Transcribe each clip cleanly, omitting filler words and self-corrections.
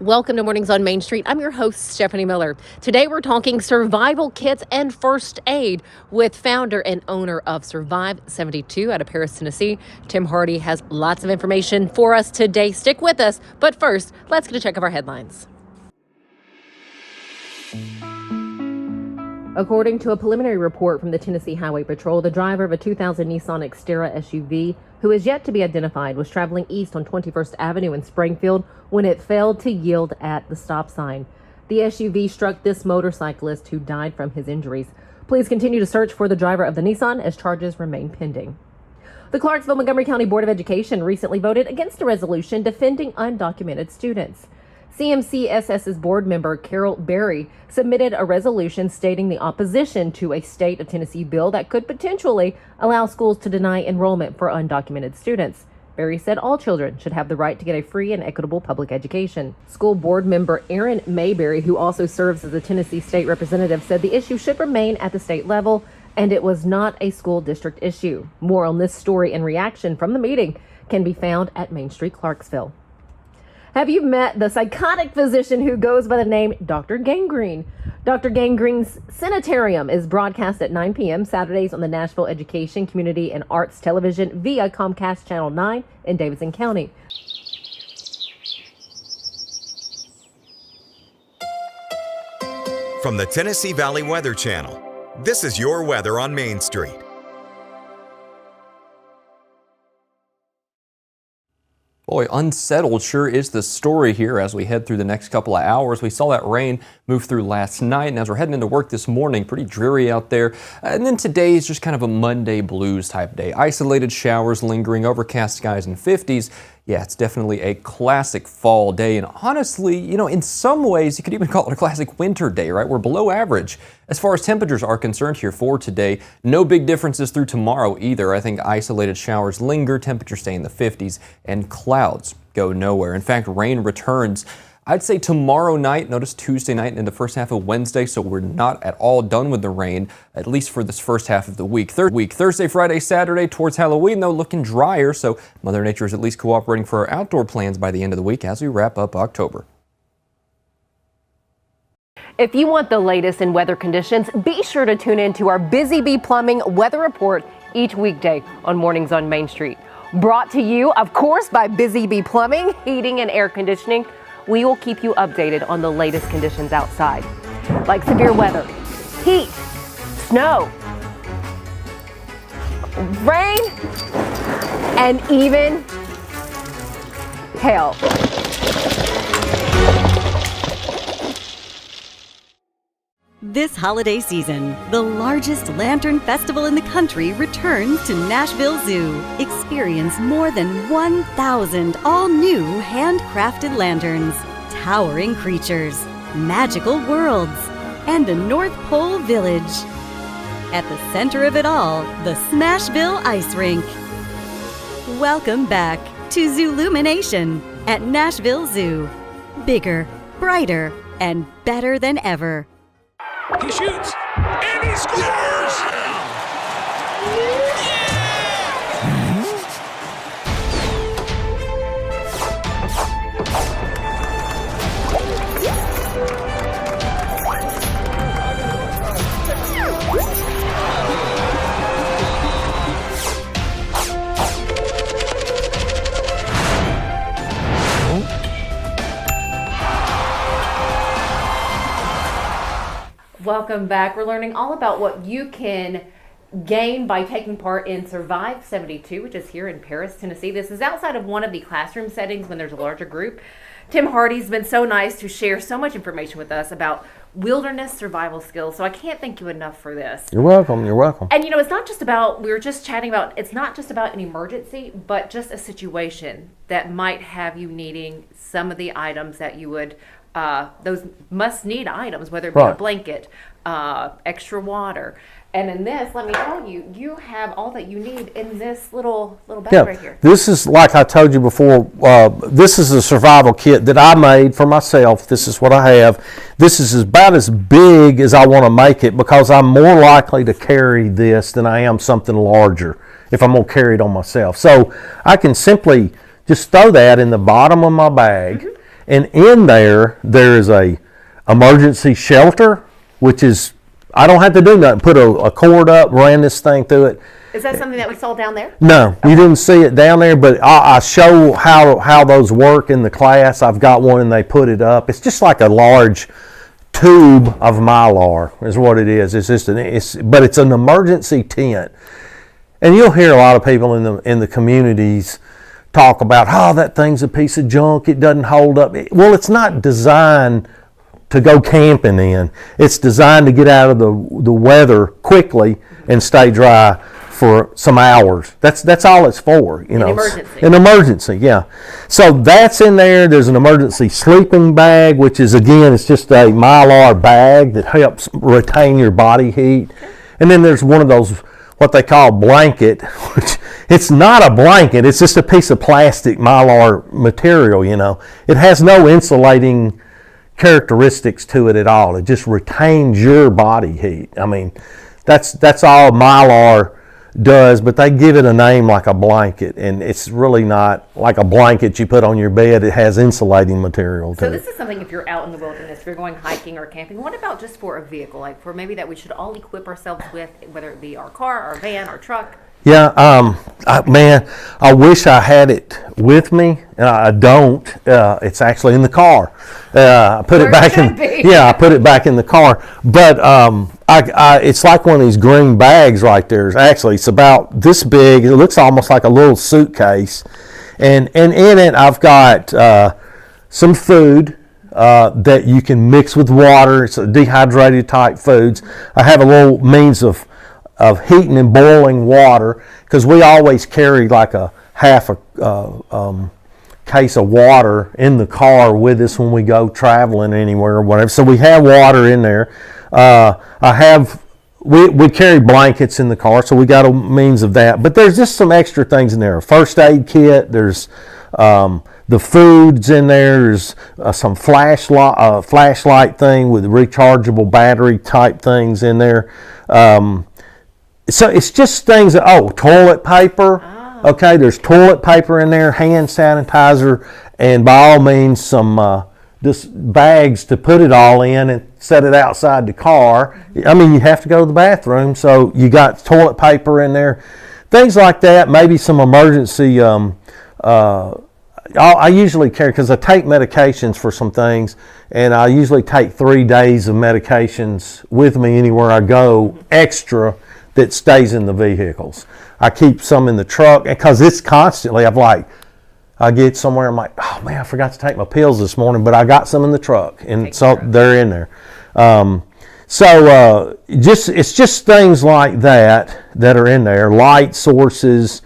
Welcome to Mornings on Main Street. I'm your host, Stephanie Miller. Today we're talking survival kits and first aid with founder and owner of Survive 72 out of Paris, Tennessee. Tim Hardy has lots of information for us today. Stick with us. But first, let's get a check of our headlines. According to a preliminary report from the Tennessee Highway Patrol, the driver of a 2000 Nissan Xterra SUV, who is yet to be identified, was traveling east on 21st Avenue in Springfield when it failed to yield at the stop sign. The SUV struck this motorcyclist who died from his injuries. Police continue to search for the driver of the Nissan as charges remain pending. The Clarksville-Montgomery County Board of Education recently voted against a resolution defending undocumented students. CMCSS's board member Carol Berry submitted a resolution stating the opposition to a state of Tennessee bill that could potentially allow schools to deny enrollment for undocumented students. Berry said all children should have the right to get a free and equitable public education. School board member Aaron Mayberry, who also serves as a Tennessee state representative, said the issue should remain at the state level and it was not a school district issue. More on this story and reaction from the meeting can be found at Main Street, Clarksville. Have you met the psychotic physician who goes by the name Dr. Gangrene? Dr. Gangrene's Sanitarium is broadcast at 9 p.m. Saturdays on the Nashville Education, Community, and Arts Television via Comcast Channel 9 in Davidson County. From the Tennessee Valley Weather Channel, this is your weather on Main Street. Boy, unsettled sure is the story here as we head through the next couple of hours. We saw that rain move through last night, and as we're heading into work this morning, pretty dreary out there. And then today is just kind of a Monday blues type day. Isolated showers lingering, overcast skies and 50s. Yeah, it's definitely a classic fall day, and honestly, in some ways, you could even call it a classic winter day, right? We're below average as far as temperatures are concerned here for today. No big differences through tomorrow either. I think isolated showers linger, temperatures stay in the 50s, and clouds go nowhere. In fact, rain returns, I'd say tomorrow night, notice Tuesday night and the first half of Wednesday, so we're not at all done with the rain, at least for this first half of the week. Thursday, Friday, Saturday, towards Halloween, though, looking drier, so Mother Nature is at least cooperating for our outdoor plans by the end of the week as we wrap up October. If you want the latest in weather conditions, be sure to tune in to our Busy Bee Plumbing Weather Report each weekday on Mornings on Main Street. Brought to you, of course, by Busy Bee Plumbing, Heating and Air Conditioning. We will keep you updated on the latest conditions outside, like severe weather, heat, snow, rain, and even hail. This holiday season, the largest lantern festival in the country returns to Nashville Zoo. Experience more than 1,000 all-new handcrafted lanterns, towering creatures, magical worlds, and a North Pole village. At the center of it all, the Smashville Ice Rink. Welcome back to Zoolumination at Nashville Zoo. Bigger, brighter, and better than ever. He shoots, and he scores! Welcome back. We're learning all about what you can gain by taking part in Survive 72, which is here in Paris, Tennessee. This is outside of one of the classroom settings when there's a larger group. Tim Hardy's been so nice to share so much information with us about wilderness survival skills. So I can't thank you enough for this. You're welcome. You're welcome. And it's not just about, we were just chatting about, it's not just about an emergency, but just a situation that might have you needing some of the items that you would those must-need items, whether it be a blanket, extra water. And in this, let me tell you, you have all that you need in this little bag right here. This is, like I told you before, this is a survival kit that I made for myself. This is what I have. This is about as big as I want to make it because I'm more likely to carry this than I am something larger if I'm going to carry it on myself. So I can simply just throw that in the bottom of my bag. And in there is a emergency shelter, which is, I don't have to do nothing. Put a cord up, ran this thing through it. Is that something that we saw down there? No, you didn't see it down there, but I show how those work in the class. I've got one and they put it up. It's just like a large tube of Mylar is what it is. It's just but it's an emergency tent. And you'll hear a lot of people in the communities talk about, oh, that thing's a piece of junk. It doesn't hold up. Well, it's not designed to go camping in. It's designed to get out of the weather quickly and stay dry for some hours. That's all it's for, you know. An emergency. An emergency, yeah. So that's in there. There's an emergency sleeping bag, which is, again, it's just a Mylar bag that helps retain your body heat. And then there's one of those, what they call blanket, which it's not a blanket. It's just a piece of plastic Mylar material, you know. It has no insulating characteristics to it at all. It just retains your body heat. I mean, that's all Mylar does, but they give it a name like a blanket, and it's really not like a blanket you put on your bed. It has insulating material to So it. this is something if you're out in the wilderness, if you're going hiking or camping. What about just for a vehicle, like for maybe that we should all equip ourselves with, whether it be our car, our van, our truck? Yeah, man, I wish I had it with me. I don't. It's actually in the car. I put it back in. Yeah, I put it back in the car. But it's like one of these green bags right there. Actually, it's about this big. It looks almost like a little suitcase, and in it I've got some food that you can mix with water. It's a dehydrated type foods. I have a little means of heating and boiling water, because we always carry like a half a case of water in the car with us when we go traveling anywhere or whatever. So we have water in there. We carry blankets in the car, so we got a means of that. But there's just some extra things in there. A first aid kit. There's the food's in there. There's some flashlight thing with rechargeable battery type things in there. So it's just things that, toilet paper. Okay, there's toilet paper in there, hand sanitizer, and by all means some just bags to put it all in and set it outside the car. I mean, you have to go to the bathroom, so you got toilet paper in there. Things like that, maybe some emergency, I usually carry, because I take medications for some things, and I usually take 3 days of medications with me anywhere I go, extra, that stays in the vehicles. I keep some in the truck, because it's constantly, I get somewhere, I'm like, oh man, I forgot to take my pills this morning, but I got some in the truck, and so they're in there. It's just things like that are in there, light sources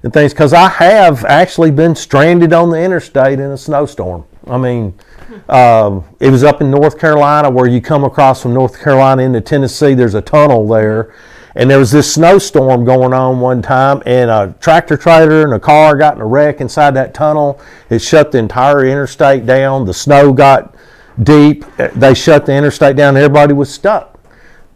and things, because I have actually been stranded on the interstate in a snowstorm. I mean, it was up in North Carolina, where you come across from North Carolina into Tennessee. There's a tunnel there, and there was this snowstorm going on one time, and a tractor trailer and a car got in a wreck inside that tunnel. It shut the entire interstate down. The snow got deep. They shut the interstate down. Everybody was stuck.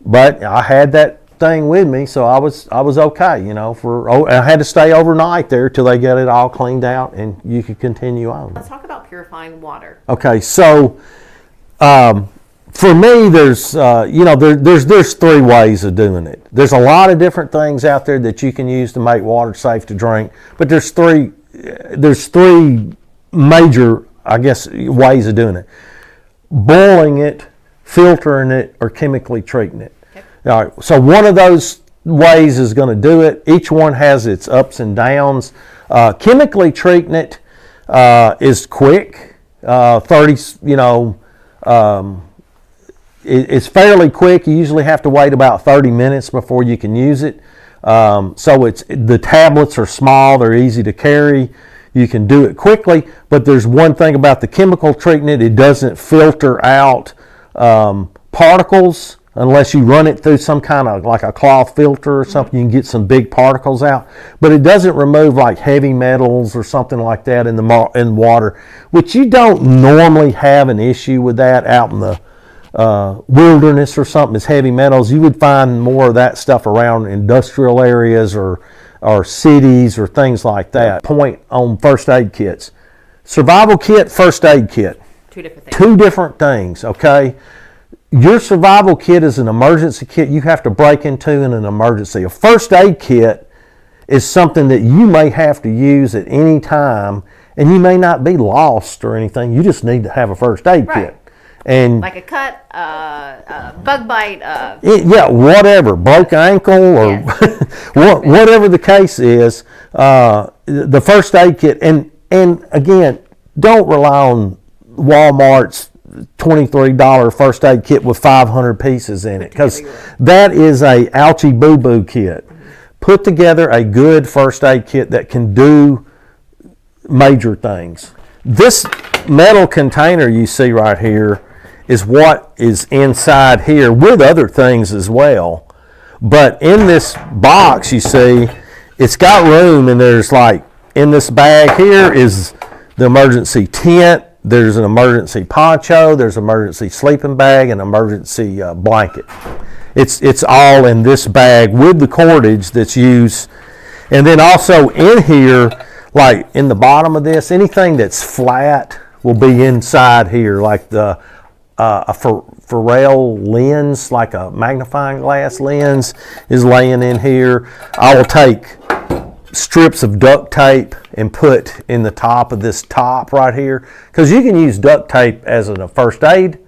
But I had that thing with me, so I was okay, you know. I had to stay overnight there till they get it all cleaned out, and you could continue on. Let's talk about purifying water. Okay, so for me, there's there's 3 ways of doing it. There's a lot of different things out there that you can use to make water safe to drink, but there's three major, I guess, ways of doing it: boiling it, filtering it, or chemically treating it. Okay. All right, so one of those ways is going to do it. Each one has its ups and downs. Chemically treating it is quick. It's fairly quick. You usually have to wait about 30 minutes before you can use it. So the tablets are small. They're easy to carry. You can do it quickly, but there's one thing about the chemical treatment: it doesn't filter out particles unless you run it through some kind of like a cloth filter or something. You can get some big particles out, but it doesn't remove like heavy metals or something like that in water, which you don't normally have an issue with that out in the wilderness or something. Is heavy metals. You would find more of that stuff around industrial areas or cities or things like that. Point on first aid kits: survival kit, first aid kit. Two different things. Two different things, okay? Your survival kit is an emergency kit you have to break into in an emergency. A first aid kit is something that you may have to use at any time, and you may not be lost or anything. You just need to have a first aid kit. And like a cut, bug bite. yeah, whatever, broke ankle or whatever the case is, the first aid kit. And again, don't rely on Walmart's $23 first aid kit with 500 pieces in it, because that is a ouchie boo boo kit. Put together a good first aid kit that can do major things. This metal container you see right here is what is inside here, with other things as well. But in this box, you see, it's got room, and there's like, in this bag here is the emergency tent, there's an emergency poncho, there's an emergency sleeping bag, and emergency blanket. It's all in this bag with the cordage that's used. And then also in here, like in the bottom of this, anything that's flat will be inside here, like the a Pharrell lens, like a magnifying glass lens, is laying in here. I will take strips of duct tape and put in the top of this top right here, because you can use duct tape as a first aid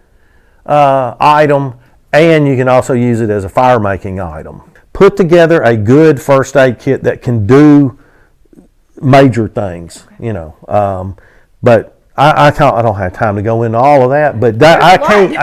item, and you can also use it as a fire making item. Put together a good first aid kit that can do major things, you know. But I don't have time to go into all of that. But that, I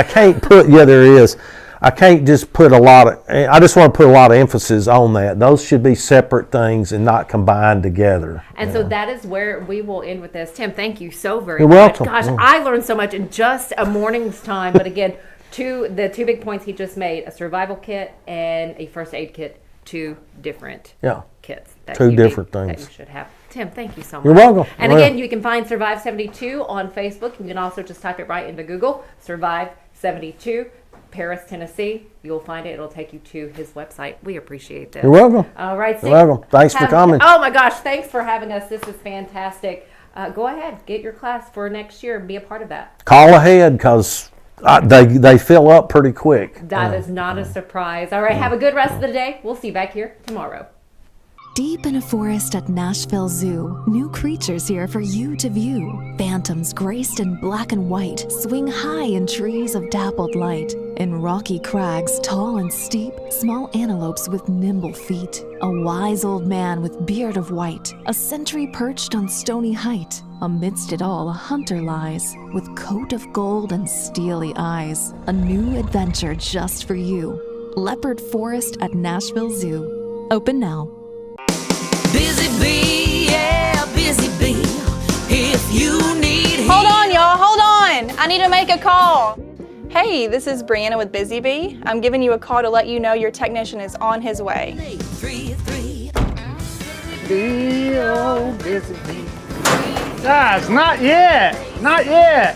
can't put. Yeah, there is. I can't just put a lot of. I just want to put a lot of emphasis on that. Those should be separate things and not combined together. And so that is where we will end with this. Tim, thank you so very You're much. welcome. Gosh, I learned so much in just a morning's time. But again, the two big points he just made: a survival kit and a first aid kit. Two different kits. Two different things that you should have. Tim, thank you so much. You're welcome. And again, you can find Survive 72 on Facebook. You can also just type it right into Google, Survive 72, Paris, Tennessee. You'll find it. It'll take you to his website. We appreciate that. You're welcome. All right. You're welcome. Thanks for coming. Oh my gosh, thanks for having us. This is fantastic. Go ahead, get your class for next year and be a part of that. Call ahead, because they fill up pretty quick. That is not a surprise. All right, have a good rest of the day. We'll see you back here tomorrow. Deep in a forest at Nashville Zoo, new creatures here for you to view. Phantoms graced in black and white swing high in trees of dappled light. In rocky crags, tall and steep, small antelopes with nimble feet. A wise old man with beard of white, a sentry perched on stony height. Amidst it all, a hunter lies, with coat of gold and steely eyes. A new adventure just for you. Leopard Forest at Nashville Zoo. Open now. Busy bee, yeah, busy bee. If you need Hold on, y'all, hold on. I need to make a call. Hey, this is Brianna with Busy Bee. I'm giving you a call to let you know your technician is on his way. 333. Guys, not yet. Not yet.